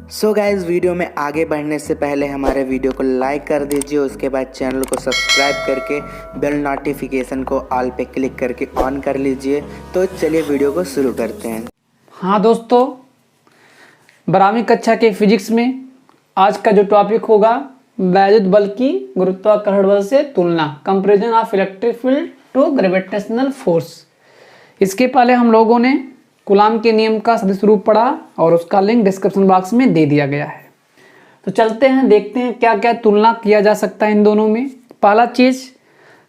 So guys, video में आगे बढ़ने से पहले हमारे वीडियो को लाइक कर दीजिए। उसके बाद चैनल को सब्सक्राइब करके बेल नोटिफिकेशन को ऑल पे क्लिक करके ऑन कर लीजिए। तो चलिए वीडियो को शुरू करते हैं। हाँ दोस्तों, 12वीं कक्षा के फिजिक्स में आज का जो टॉपिक होगा वैद्युत बल की गुरुत्वाकर्षण बल से तुलना, comparison of electric field to gravitational force. इसके पहले हम लोगों ने कूलाम के नियम का सदिश रूप पढ़ा और उसका लिंक डिस्क्रिप्शन बॉक्स में दे दिया गया है। तो चलते हैं, देखते हैं क्या क्या तुलना किया जा सकता है इन दोनों में। पहला चीज़,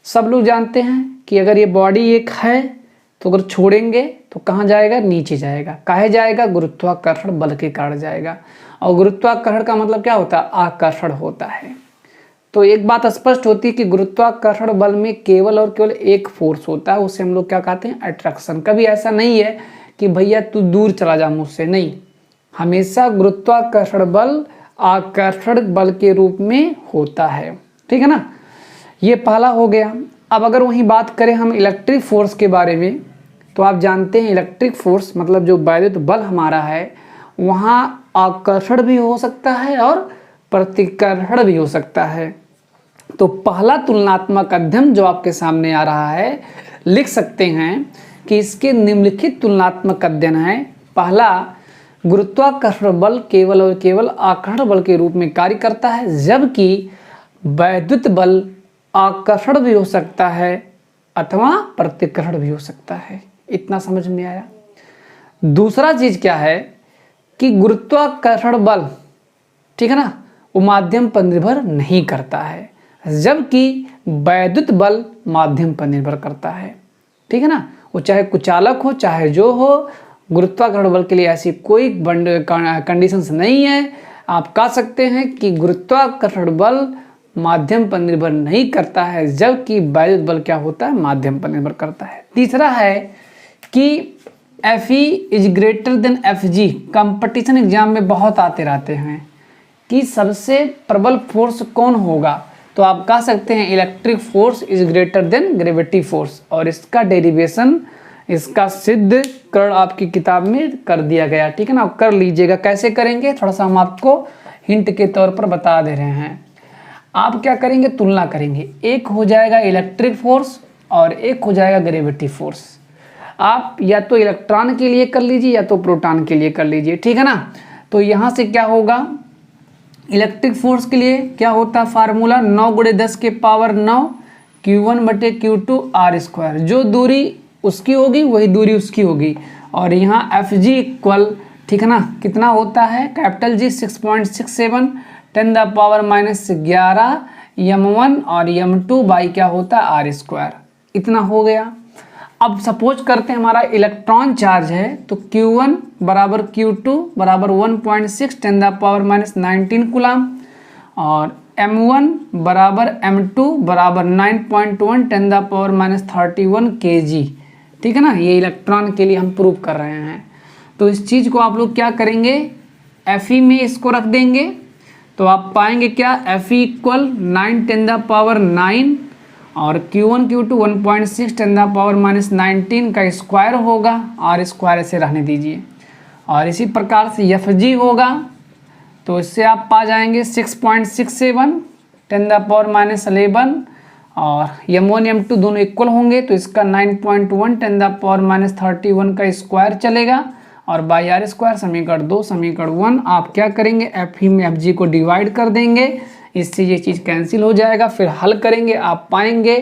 सब लोग जानते हैं कि अगर ये बॉडी एक है तो अगर छोड़ेंगे तो कहाँ जाएगा? नीचे जाएगा। काहे जाएगा? गुरुत्वाकर्षण बल के कारण जाएगा। और गुरुत्वाकर्षण का मतलब क्या होता है? आकर्षण होता है। तो एक बात स्पष्ट होती है कि गुरुत्वाकर्षण बल में केवल और केवल एक फोर्स होता है, उसे हम लोग क्या कहते हैं? अट्रैक्शन। कभी ऐसा नहीं है कि भैया तू दूर चला जा मुझसे, नहीं। हमेशा गुरुत्वाकर्षण बल आकर्षण बल के रूप में होता है, ठीक है ना। ये पहला हो गया। अब अगर वहीं बात करें हम इलेक्ट्रिक फोर्स के बारे में, तो आप जानते हैं इलेक्ट्रिक फोर्स मतलब जो वैद्युत बल हमारा है, वहाँ आकर्षण भी हो सकता है और प्रतिकर्षण भी हो सकता है। तो पहला तुलनात्मक अध्ययन जो आपके सामने आ रहा है, लिख सकते हैं कि इसके निम्नलिखित तुलनात्मक अध्ययन है। पहला, गुरुत्वाकर्षण बल केवल और केवल आकर्षण बल के रूप में कार्य करता है, जबकि वैद्युत बल आकर्षण भी हो सकता है अथवा प्रतिकर्षण भी हो सकता है। इतना समझ में आया। दूसरा चीज क्या है कि गुरुत्वाकर्षण बल, ठीक है ना, वो माध्यम पर निर्भर नहीं करता है, जबकि वैद्युत बल माध्यम पर निर्भर करता है, ठीक है ना। वो चाहे कुचालक हो चाहे जो हो, गुरुत्वाकर्षण बल के लिए ऐसी कोई कंडीशंस नहीं है। आप कह सकते हैं कि गुरुत्वाकर्षण बल माध्यम पर निर्भर नहीं करता है, जबकि वैद्युत बल क्या होता है? माध्यम पर निर्भर करता है। तीसरा है कि Fe is greater than Fg। Competition exam में बहुत आते रहते हैं कि सबसे प्रबल फोर्स कौन होगा, तो आप कह सकते हैं electric force is greater then gravity force. और इसका डेरिवेशन, इसका सिद्धकरण आपकी किताब में कर दिया गया, ठीक है ना। कर लीजिएगा। कैसे करेंगे थोड़ा सा हम आपको हिंट के तौर पर बता दे रहे हैं। आप क्या करेंगे? तुलना करेंगे। एक हो जाएगा इलेक्ट्रिक फोर्स और एक हो जाएगा ग्रेविटी फोर्स। आप या तो इलेक्ट्रॉन के लिए कर लीजिए या तो प्रोटॉन के लिए कर लीजिए, ठीक है ना। तो यहाँ से क्या होगा? इलेक्ट्रिक फोर्स के लिए क्या होता है फार्मूला? 9 × 10 के पावर 9 Q1/Q2 R²। जो दूरी उसकी होगी वही दूरी उसकी होगी। और यहाँ Fg इक्वल, ठीक है ना, कितना होता है? कैपिटल G 6.67 10⁻⁻11 m1 और m2 बाई क्या होता है? R²। इतना हो गया। अब सपोज करते हैं हमारा इलेक्ट्रॉन चार्ज है, तो Q1 बराबर Q2 बराबर 1.6 10⁻⁻19 कूलाम और M1 बराबर M2 बराबर 9.1 10⁻31 kg, ठीक है ना। ये इलेक्ट्रॉन के लिए हम प्रूव कर रहे हैं। तो इस चीज़ को आप लोग क्या करेंगे? Fe में इसको रख देंगे तो आप पाएंगे क्या? Fe इक्वल 9 10⁻9 और Q1 Q2 1.6 10⁻⁻19 का स्क्वायर होगा, R² ऐसे रहने दीजिए। और इसी प्रकार से Fg होगा, तो इससे आप पा जाएंगे 6.67 10⁻11 और m1 m2 दोनों इक्वल होंगे, तो इसका 9.1 10⁻31 का स्क्वायर चलेगा और बाई R²। समीकरण 2 समीकरण 1 आप क्या करेंगे? Fe में Fg को डिवाइड कर देंगे, इससे ये चीज़ कैंसिल हो जाएगा। फिर हल करेंगे, आप पाएंगे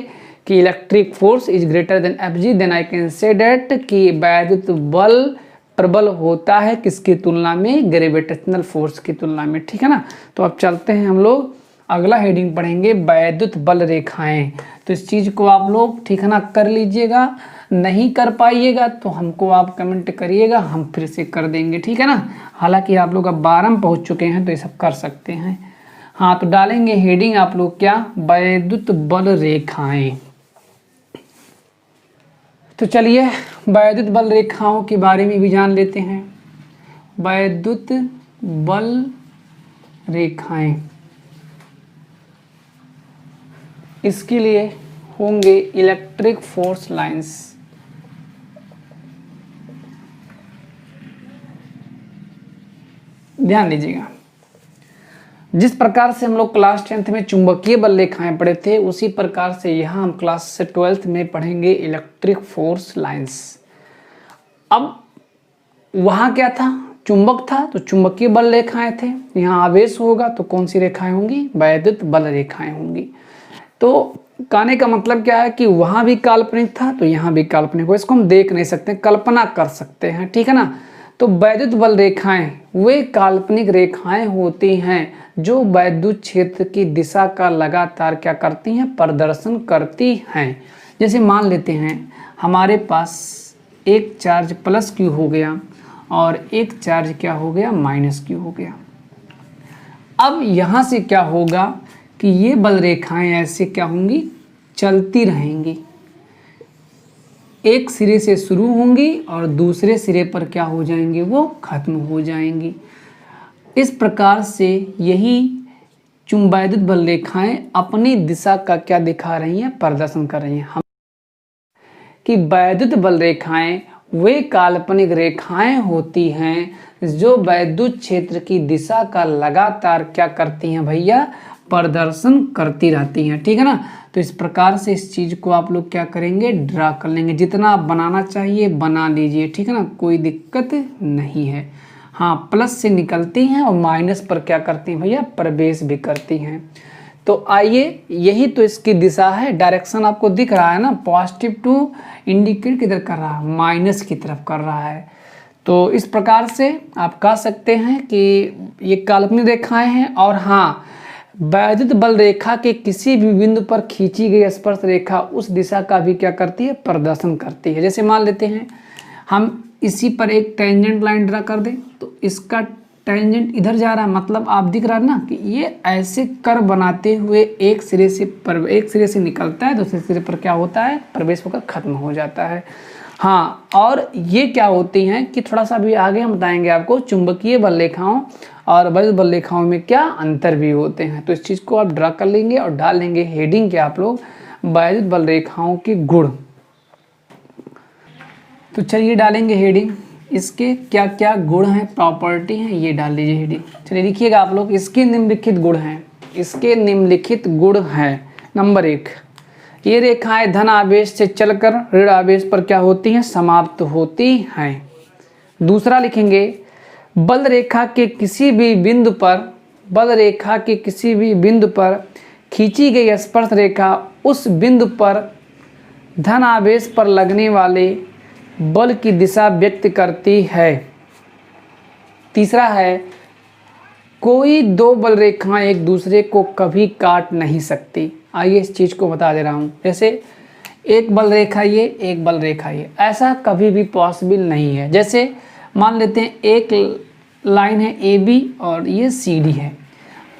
कि electric force is greater than Fg, then I can say that कि वैद्युत बल प्रबल होता है किसकी तुलना में? ग्रेविटेशनल फोर्स की तुलना में, ठीक है ना। तो अब चलते हैं, हम लोग अगला हेडिंग पढ़ेंगे, वैद्युत बल रेखाएं। तो इस चीज़ को आप लोग, ठीक है ना, कर लीजिएगा। नहीं कर पाइएगा तो हमको आप कमेंट करिएगा, हम फिर से कर देंगे, ठीक है ना। हालांकि आप लोग अब 12 में पहुँच चुके हैं तो ये सब कर सकते हैं। हाँ, तो डालेंगे हेडिंग आप लोग क्या? वैद्युत बल रेखाएं। तो चलिए वैद्युत बल रेखाओं के बारे में भी जान लेते हैं। वैद्युत बल रेखाएं, इसके लिए होंगे इलेक्ट्रिक फोर्स लाइंस। ध्यान दीजिएगा, जिस प्रकार से हम लोग क्लास 10th में चुंबकीय बल रेखाएं पढ़े थे, उसी प्रकार से यहाँ हम क्लास 12th में पढ़ेंगे इलेक्ट्रिक फोर्स लाइंस। अब वहाँ क्या था, चुंबक था तो चुंबकीय बल रेखाएं थे, यहाँ आवेश होगा तो कौन सी रेखाएं होंगी, वैद्युत बल रेखाएं होंगी। तो कहने का मतलब क्या है कि वहाँ भी काल्पनिक था तो यहाँ भी काल्पनिक हो, इसको हम देख नहीं सकते, कल्पना कर सकते हैं, ठीक है ना। तो वैद्युत बल रेखाएं वे काल्पनिक रेखाएं होती हैं जो वैद्युत क्षेत्र की दिशा का लगातार क्या करती हैं, प्रदर्शन करती हैं। जैसे मान लेते हैं हमारे पास एक चार्ज प्लस क्यू हो गया और एक चार्ज क्या हो गया, माइनस क्यू हो गया। अब यहाँ से क्या होगा कि ये बल रेखाएं ऐसे क्या होंगी, चलती रहेंगी, एक सिरे से शुरू होंगी और दूसरे सिरे पर क्या हो जाएंगी, वो खत्म हो जाएंगी। इस प्रकार से यही वैद्युत बल रेखाएं अपनी दिशा का क्या दिखा रही हैं, प्रदर्शन कर रही हैं। हम कि वैद्युत बल रेखाएं वे काल्पनिक रेखाएं होती हैं जो वैद्युत क्षेत्र की दिशा का लगातार क्या करती हैं भैया, प्रदर्शन करती रहती हैं, ठीक है ना। तो इस प्रकार से इस चीज़ को आप लोग क्या करेंगे, ड्रा कर लेंगे। जितना आप बनाना चाहिए बना लीजिए, ठीक है ना, कोई दिक्कत नहीं है। हाँ, प्लस से निकलती हैं और माइनस पर क्या करती हैं भैया, प्रवेश भी करती हैं। तो आइए, यही तो इसकी दिशा है, डायरेक्शन आपको दिख रहा है ना, पॉजिटिव टू इंडिकेट किधर कर रहा है, माइनस की तरफ कर रहा है। तो इस प्रकार से आप कह सकते हैं कि ये काल्पनिक रेखाएं हैं। और हाँ, वैद्युत बल रेखा के किसी भी बिंदु पर खींची गई स्पर्श रेखा उस दिशा का भी क्या करती है, प्रदर्शन करती है। जैसे मान लेते हैं हम इसी पर एक टेंजेंट लाइन ड्रा कर दें, तो इसका टेंजेंट इधर जा रहा है, मतलब आप दिख रहा है ना कि ये ऐसे कर्व बनाते हुए एक सिरे से निकलता है, दूसरे सिरे पर क्या होता है, प्रवेश होकर खत्म हो जाता है। हाँ, और ये क्या होती हैं कि थोड़ा सा भी आगे हम बताएंगे आपको, चुंबकीय बल रेखाओं और वैद्युत बल रेखाओं में क्या अंतर भी होते हैं। तो इस चीज़ को आप ड्रा कर लेंगे और डाल लेंगे हेडिंग के आप लोग, वैद्युत बल रेखाओं के गुण। तो चलिए डालेंगे हेडिंग, इसके क्या क्या गुण हैं, प्रॉपर्टी हैं, ये डाल लीजिए हेडिंग। चलिए लिखिएगा आप लोग, इसके निम्नलिखित गुण हैं, इसके निम्नलिखित गुण हैं। नंबर 1, ये रेखाएं धन आवेश से चलकर ऋण आवेश पर क्या होती हैं, समाप्त होती हैं। दूसरा लिखेंगे, बल रेखा के किसी भी बिंदु पर खींची गई स्पर्श रेखा उस बिंदु पर धन आवेश पर लगने वाले बल की दिशा व्यक्त करती है। तीसरा है, कोई दो बल रेखाएं एक दूसरे को कभी काट नहीं सकती। आइए इस चीज़ को बता दे रहा हूँ। जैसे एक बल रेखा ये, एक बल रेखा ये, ऐसा कभी भी पॉसिबल नहीं है। जैसे मान लेते हैं एक लाइन है AB और ये CD है।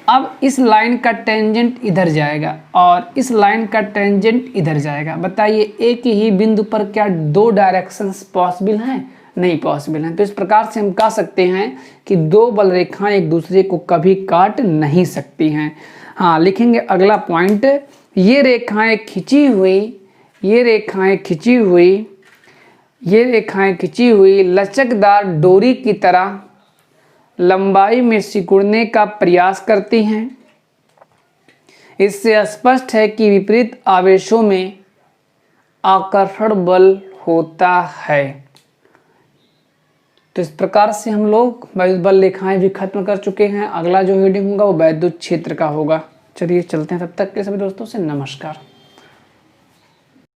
अब इस लाइन का टेंजेंट इधर जाएगा और इस लाइन का टेंजेंट इधर जाएगा। बताइए, एक ही बिंदु पर क्या दो डायरेक्शंस पॉसिबल हैं? नहीं पॉसिबल हैं। तो इस प्रकार से हम कह सकते हैं कि दो बल रेखाएं एक दूसरे को कभी काट नहीं सकती हैं। हाँ, लिखेंगे अगला पॉइंट, ये रेखाएं खिंची हुई लचकदार डोरी की तरह लंबाई में सिकुड़ने का प्रयास करती हैं। इससे स्पष्ट है कि विपरीत आवेशों में आकर्षण बल होता है। तो इस प्रकार से हम लोग वैद्युत बल रेखाएं भी खत्म कर चुके हैं। अगला जो हेडिंग होगा वो वैद्युत क्षेत्र का होगा। चलिए चलते हैं, तब तक के सभी दोस्तों से नमस्कार।